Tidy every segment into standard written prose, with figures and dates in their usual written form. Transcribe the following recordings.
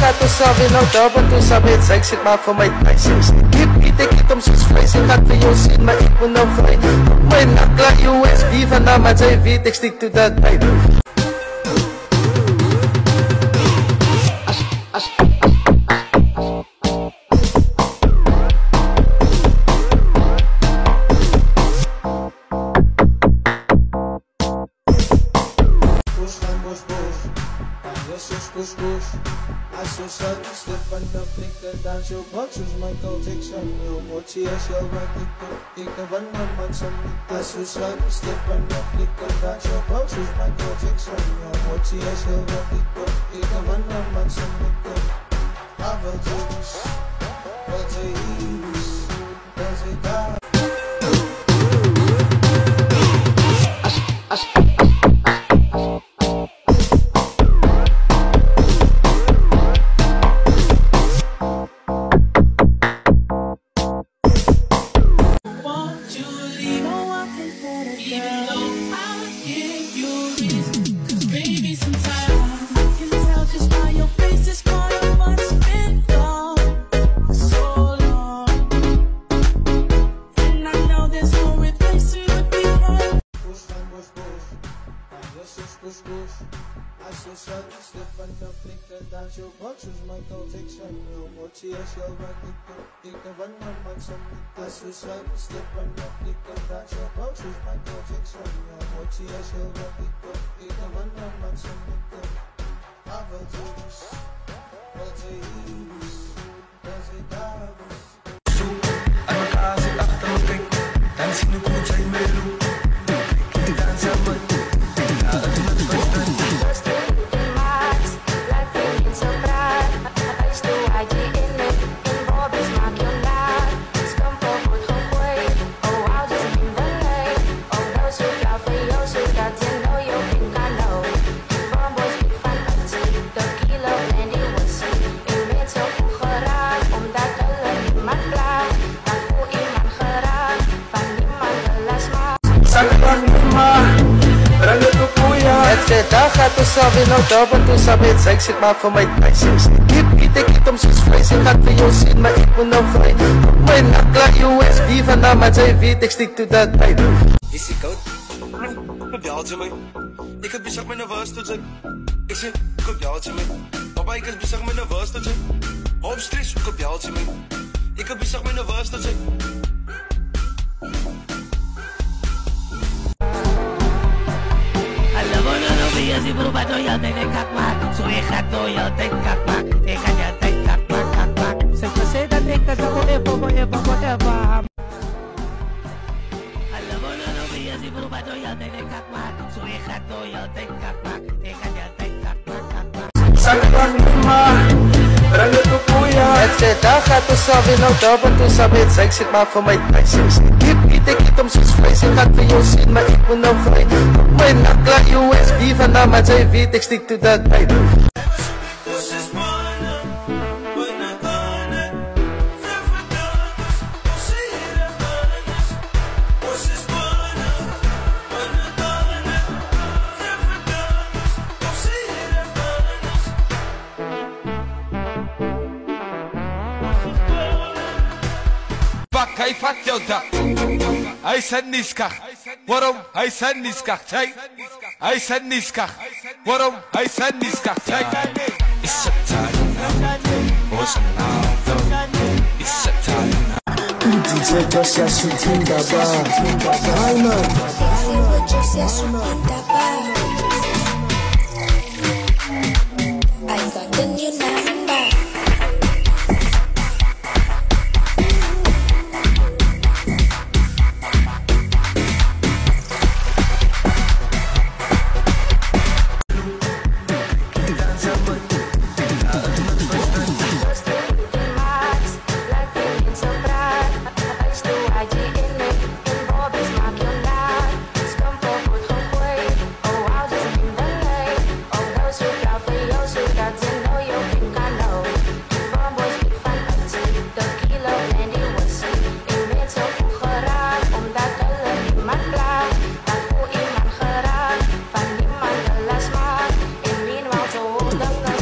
gaat ons alweer nou daar, want ons alweer het seks, het maak vir my thuis. Ek het om soos vlees, ek gaat vir jou sien, maar ek moet nou grij. My nakla USB vandaan, maar sy weet ek stiek toe dat tyd. As so sudden slip on the flicker dance your box is Michael Jackson. Your mochi as your ik van de man som. As so sudden slip on the flicker dance your box is Michael Jackson. Your mochi as your ik van de man som. Pavel Jones, wat hij is, wat hij daar. As so sudden slip on the flicker dance your box is Michael Jackson. Your mochi as your ik van de man som. As so sudden slip on the flicker dance your box is Michael Jackson. Your mochi as your ik van de man som. Pavel Jones, wat hij is, wat hij daar is. Zo, aan elkaar zit achter me kijk, dan zien we goed zijn mee doen. Ik dans aan me. Daar gaat ons alweer nou daar, want ons alweer het seks, het maak vir my thuis. Ek het om soos vlees, ek gaat vir jou sien, maar ek moet nou grij. My nakla USB vandaan, maar sy weet ek stiek toe dat tyd. Is die koud? Kom jaaltje my. Ek het besig my nerveus tot sy. Ek sê, kom jaaltje my. Papa, ek is besig my nerveus tot sy. Hoop stress, kom jaaltje my. Ek het besig my nerveus tot sy. Si berubah doyal nenek kakmak, suwe kat doyal tek kakmak, tekanya tek kakmak kakmak. Saya dan tek kakak forever. Alam mo na biya si berubah doyal nenek kakmak, suwe kat doyal tek kakmak, tekanya tek kakmak kakmak. Saklang lima, rangga tu kuya. Ek sê daar gaat ons alweer nou daar, want ons alweer het seks, het maak vir my thuis. Ek het om soos vlees, ek gaat vir jou sien, maar ek moet nou grij. My nakla USB vandaan, maar sy weet ek stiek toe dat tyd. Hij vat jou dak. Hij is een niskach. Waarom? Hij is een niskach. Hij is een niskach. Waarom? Hij is een niskach. Is het tijd? Was het nou? Is het tijd? DJ Josia Sutinda Bar. Hi man. Josia Sutinda Bar. I got the new number. Dang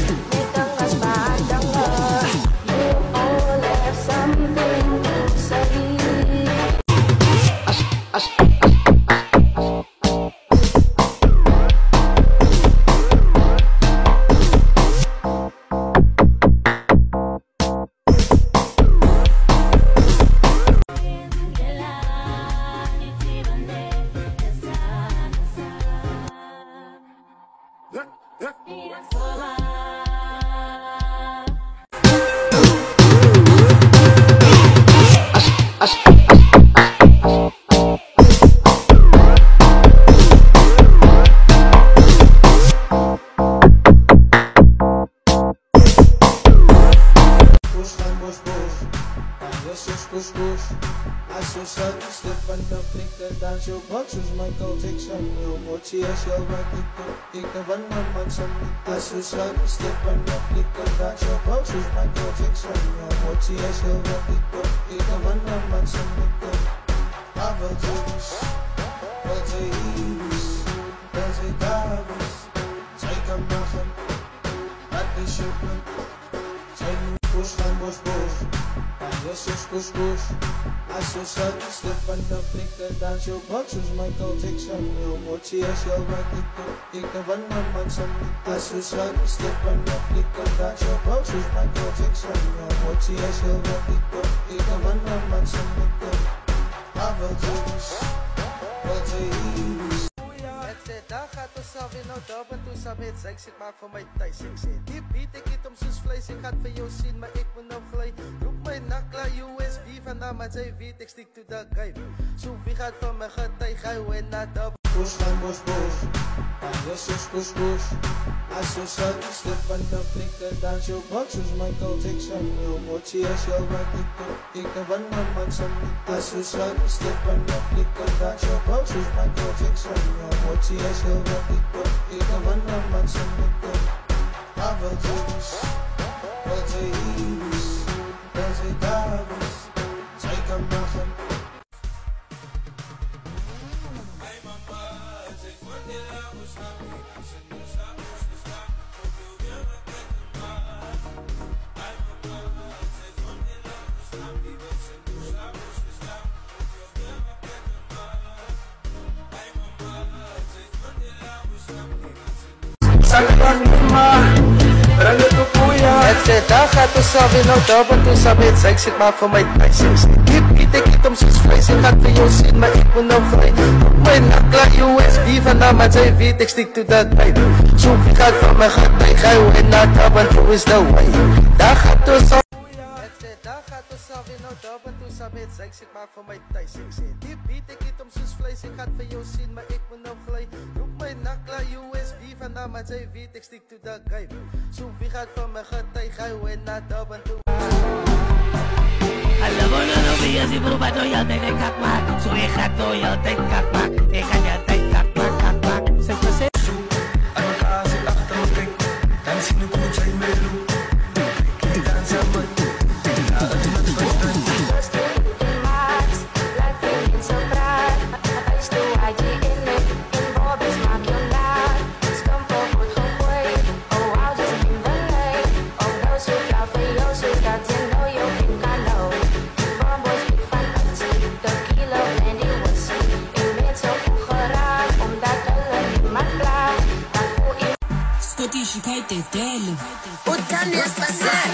Slip aan de blikken, dan zo boxers, Michael Jackson. Jouw motie is jouw wat ik doe, ik ben van de man zo niet. Als we zijn, slip aan de blikken, dan zo boxers, Michael Jackson. Jouw motie is jouw wat ik doe, ik ben van de man zo niet. Maar wat is, wat is, wat is Davis? Zij kan machen, wat is je punt? Zij moet voor gaan, bos. Jesus couscous, als we zijn, slip aan de blikken, dan zo boxers, Michael Jackson. Jouw motie is jouw wat ik doe, ik ben van de man zo niet. Als we zijn, slip aan de blikken, dan zo boxers, Michael Jackson. Jouw motie is jouw wat ik doe, ik ben van de man zo niet. Maar wat is, wat is. Daar gaat de salve nou dop en toen samen het seks, ik maak van mij thuis. Ik zeg, die beat ik niet om soos vlees, ik gaat van jou zien, maar ik moet nou glij. Roep my nakla USB vandaan, maar zij weet ik stick to the game. Zo wie gaat van my getuig, hy win na dop. Push gaan bos, Jesus couscous. Als we zijn, slip aan de blikken, dan zo boxers, Michael Jackson. Jouw motie is jouw wat ik doe, ik ben van de man zo niet. Als we zijn, slip aan de blikken, dan zo boxers, Michael Jackson. Jouw motie is jouw wat ik doe, ik ben van de man zo niet. Maar wat is, wat is, wat is Davis? Zij kan machen. Daar gaat de salve nou dop en toen samen het seks, ik maak van mij thuis. Ik zeg, die beat ik niet om soos vlees, ik gaat van jou zien, maar ik moet nou glij. Roep my nakla USB vandaan, maar zij weet ik stick to the game. Zo wie gaat van my getuig, hy win na dop en toe is the way. Daar gaat de salve. Daar gaat de salve nou dop en toen samen het seks, ik maak van mij thuis. Ik zeg, die beat ik niet om soos vlees, ik gaat van jou zien, maar ik moet nou glij. Roep my nakla USB vandaan, maar zij weet ik stick to the game. Zo wie gaat van my getuig, hy win na dop en toe. Alam mo na lumiya si Brubado yan ay nagkakmak. So ikat to yan ay kakmak. Ikat yan ay kakmak. Sa kasi Ano kasi achter me kijk, dan sinukunod sa'y meron. Kailangan sa man, kailangan met verstand. Scottish, kijk dit delen. Utani es pasar.